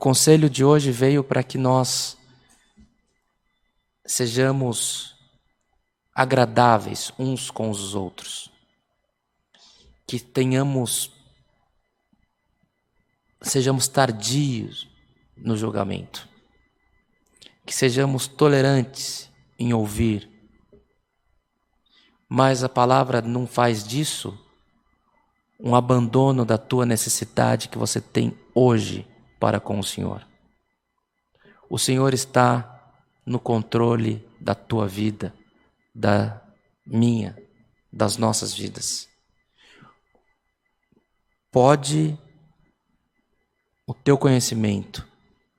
conselho de hoje veio para que nós sejamos agradáveis uns com os outros, que sejamos tardios no julgamento, que sejamos tolerantes em ouvir, mas a palavra não faz disso um abandono da tua necessidade que você tem hoje para com o Senhor. O Senhor está no controle da tua vida, da minha, das nossas vidas. Pode o teu conhecimento,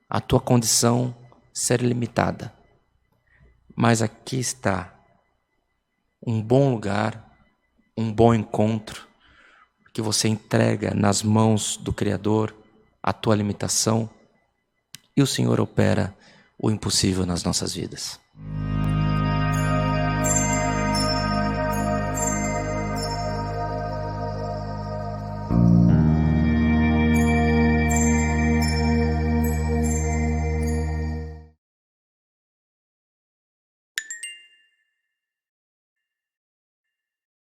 a tua condição ser limitada, mas aqui está um bom lugar, um bom encontro, que você entrega nas mãos do Criador a tua limitação e o Senhor opera o impossível nas nossas vidas.